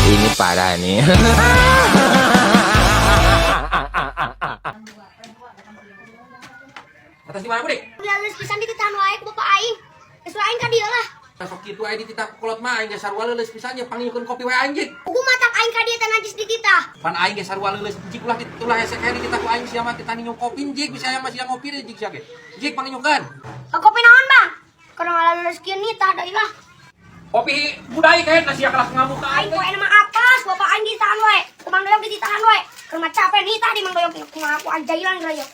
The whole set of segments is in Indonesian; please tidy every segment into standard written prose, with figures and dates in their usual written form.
Ini parah nih. Atas di mana, Budi? Leuleus pisan di titah wae ku bapak aing. Geus aing ka dieu lah. Sok kitu aya di titah kolot mah aing ge sarua leuleus pisan nya pangieukeun kopi wae anjing. Ugu matak aing ka dieu teh najis di titah. Pan aing ge sarua leuleus jig ulah ditulah hese kae di titah ku aing sia mah kita ninyo kopi jig bisa aya mah sia ngopi deui jig sia ge. Jig pangieukeun. Kopi naon, Bang? Kana ngaleuleus kieu nitah deui lah. Kopi budaya kae sia kelas ngamuk ka Aing aing. poe mah apes, bapak aing di tahan wae. Kumang doyok di titahan wae. Keur mah capek nitah di mang doyok kumaha aku ajailan doyok.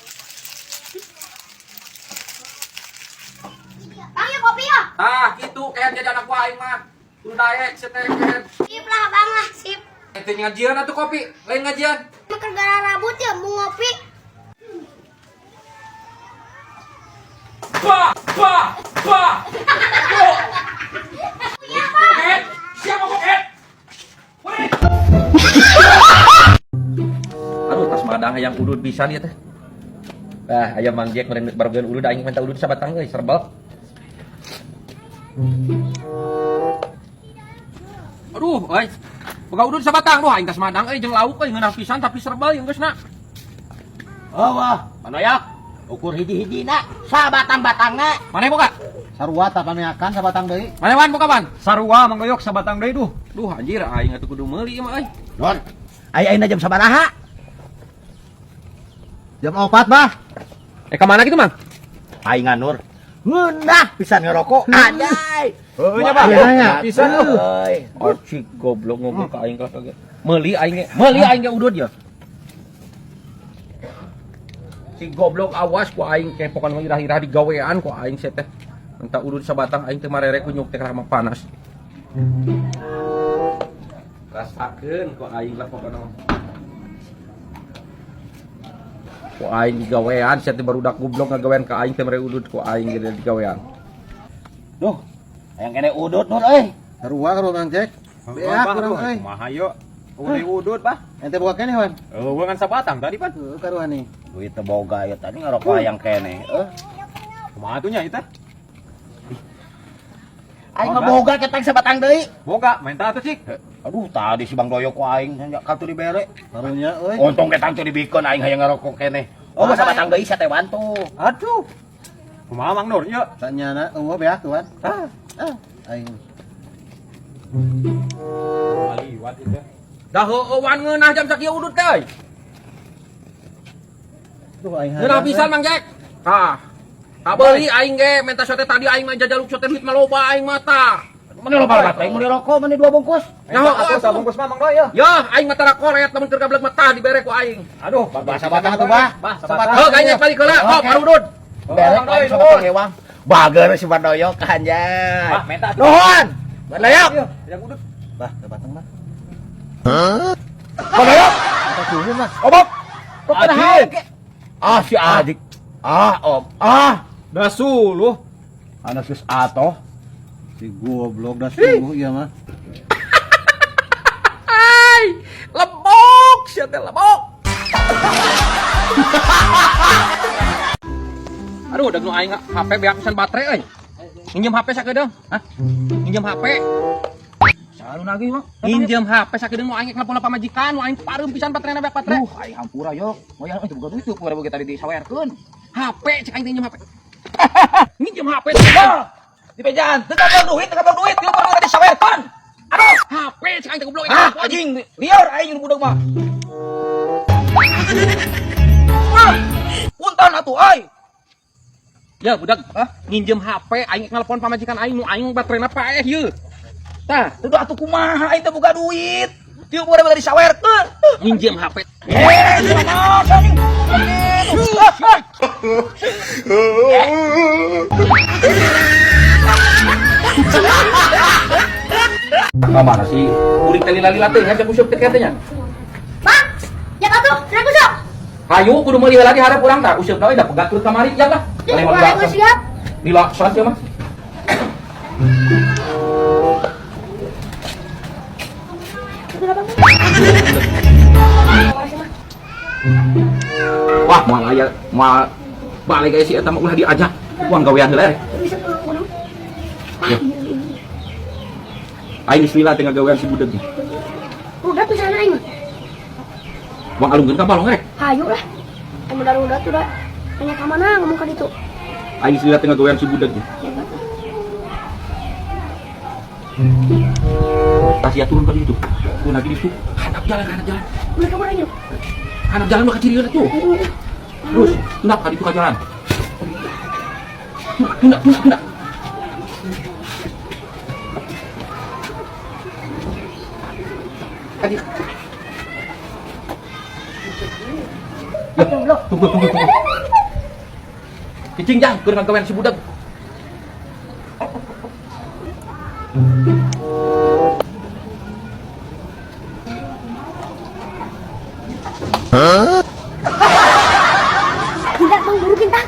Bang ya kopi ya? Tah kitu kae jajan aku aing mah. Budaya sia teh kae. Sip lah Bang lah, sip. Teh ngajian atuh kopi, lain ngajian. Mah keur gara rambut ya mau ngopi. Bah. Koket, siapa koket? Aduh, tas madang hayang udud pisan ieu teh. Ayam mangjek meureun barugeun udud aing minta udud sabatang euy, serbal. Aduh, euy. Boga udud sabatang duh aing tas madang euy jeung lauk euy ngeunah pisan tapi serbal yang geusna. Wah, Panoyak, ukur hiji-hijina sabatang-batangna. maneh boga? Sarua tapaneakan sabatang deui. Maneh wan boga ban? Sarua manggoyok sabatang deui duh. Duh anjir aing atuh kudu meuli ieu mah euy. Non. Ayeuna jam sabaraha? Jam 4, Bah. Ka mana kitu, Mang? Aing nganur. Ngeunah pisan ngerokok. Anjay. Heuh nya, Bah. pisan tuh. euy. Arcik goblok ngomong ka aing kelas kaget. Meuli aing ge udud ya. Si goblok awas ku aing kepokan mah irah-irah di gawean ku aing sia teh. Minta udud sabatang aing teh marere ku nyuk teh mah panas. Rasakeun ku aing lah pokona. Ku aing di gawean sia teh barudak goblok ngagawean ka aing teh mere udud ku aing ge di gawean. Duh. Hayang kene udut nur euy. Sarua kalau Mang Cek. Beak kurang euy. Kumaha yo? Udah udut, Bah. Ente boga kene, Wan. Eueuh ngan sabatang tadi, Pan. Heuh karuan nih. Duit teu boga ya tadi ngerokok hayang kene. Kumaha atuh nya eta? Aing mah boga ketang sabatang deui. Boga, main tah atuh, Cik. Aduh, tadi si Bang Doyok ku aing nya katu dibere. Karunya euy. Untung ketang teu dibikeun aing hayang ngerokok kene. Oh, sabatang deui sia teh bantu. Aduh. Kumaha Mang Nur, ieu? Sanyana eueuh beak tuan. Aing. Liwat itu. Dah heueuh wan ngeunah jam sakieu udud teh euy. Duh aing. Ngeunah pisan Mang Jack. Beuli aing ge menta sote tadi aing mah jajaluk sote duit mah loba aing mah tah. Mana lo balat aing mau dirokok mana 2 bungkus. Nah, Atuh sabungkus mah Mang Doy ya. Ya, aing mah tara koret lamun keur gablek mah tah dibere ku aing. Aduh, Bahasa batang atuh, Bah. sabatang. Heuh ganyek balik heula, heuh parudud. Bere Mang Doy, sama nuhun. hewang. Bager si Bang Doyok anjay. Bah, menta atuh. Nuhun. Bandayak. Yang udut. Bah, ke batang bah. Bang Doyok. Kita suhu mah. Obok. Kok pada Adik. hauk ke? Ah si adik. Om. Da suluh. Anak sus atoh. Si goblok dah suhu ieu mah. Ai, lebok, sia teh lebok. Aduh, udah nu aing HP beak pisan baterai euy. Minjem HP sakedeung. Hah? Minjem HP. Salu lagi mah. Minjem HP sakedeung nu aing nelpon pamajikan, nu aing pareum pisan baterena beak baterai. Aing hampura yok. Moyang itu buka duit tuh kumaha kita disawerkeun. HP cek aing minjem HP. Minjem HP. Di pejaan, teu duit, ieu baru disawerkeun. Aduh, HP cek aing teh goblok. anjing liar aing budak mah. Punten atuh ai. Ya budak, minjem HP aing nelpon pamajikan aing nu aing baterena paeh ieu. Tah, Teu atuh kumaha aing teh boga duit. Ieu baru disawerkeun. minjem HP. Masa nih? Mana sih? Ulik teh lila-lila teh ngajak useup teh katanya. Bang, ya atuh, rek usap. Hayu kudu meuli lagi harap urang tah useup da pegakeun kamari ya lah. Jadi kurang geus siap. Lila saja mah. Wah, moal aya moal balik ge si eta mah ulah diajak. Uang gawean heula rek. Bisa pulang pulang. Aing geus lila tengah gawean si budak nih. Udah bisa naik mah. Uang alungkeun ka balong rek. Hayu lah. Kamu udah tuh dah. Tanya ke mana ngomong kan itu. Aing geus lila tengah gawean si budak nih. Tasya turun ke situ. Turun lagi di situ. Handap jalan. Mereka mana yuk? Handap jalan mah ke kiri tuh. Terus, hendak ka ditu ka jalan. Hendak. Adik. Tunggu. Kicing jang, keur ngagawean si budak. Tidak bang buru kita.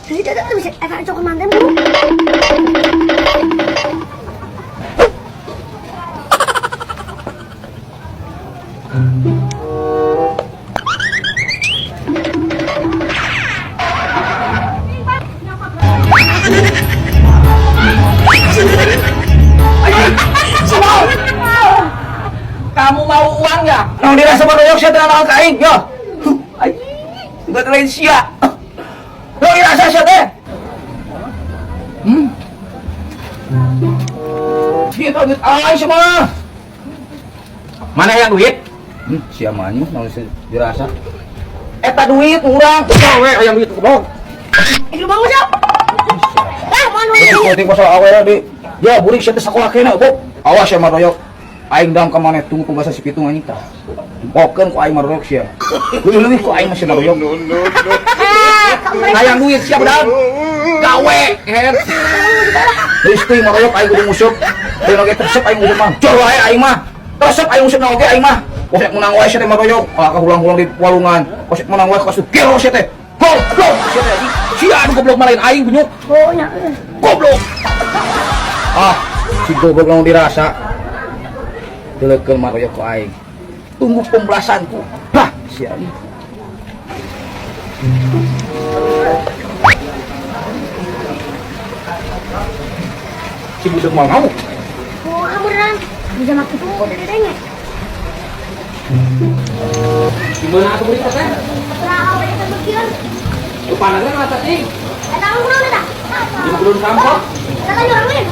Tidak bisa. Akan coklat mantan buru. Kamu mau uang ya? Nang dirasa baroyok saya tenang nang kain, yo. Enggak lain sia. Lo dirasa sia teh? Sia tau duit ai semua. Mana yang duit? Sia manyu nang dirasa. Eta duit urang. Gawe aya duit goblok. Lu bangun siap. Mana Penting pasal awalnya di. Ya, burik sia teh sakola kena, Bu. Awas ya maroyok. Aing dam ka maneh tunggu ku bahasa si pitung anjing tah. Pokeun ku aing maroyok sia. Leuwih ku aing masih maroyok. Hayang duit siap dan gawe her. Geus teuing maroyok aing kudu musuh. Teu lagi tersep aing musuh mah. Jor wae aing mah. Tersep aing musuh oge aing mah. Posek menang wae sia teh maroyok. Ka ulang-ulang di walungan. Posek menang wae kasu gelo sia teh. Goblok sia teh. Sia anu goblok malain aing bunyuk. Oh nya. Goblok. Si goblok langsung dirasa. Delekeun maroyok ku aing. Tunggu pembalasanku. Bah, sia ieu. Si budak mau ngamuk. Oh kamu dan. Bisa makin tuh udah dedenya. Gimana atuh beli teh? Lah awalnya kan begian. Lu panasnya ngata ting. Tahu udah dah. Di belum sampok. Kata orang lain.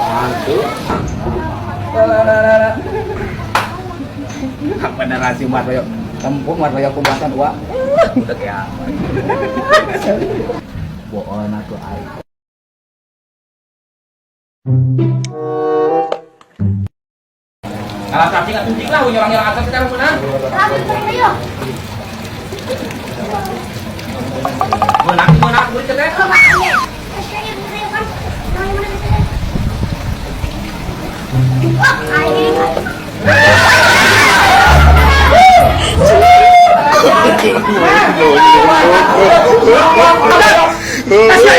Mantul. Bener si maroyok. Tempung maroyok pembahasan wa. Udah kayak bohong atuh aing. Alas kaki nggak tunjik lah, nyerang-nyerang atas sekarang benar. Kamu itu ayo. Menak, duit teh. Kalau makanya. Saya bisa kan. Yang mana bisa. Wah, ayo. Tasya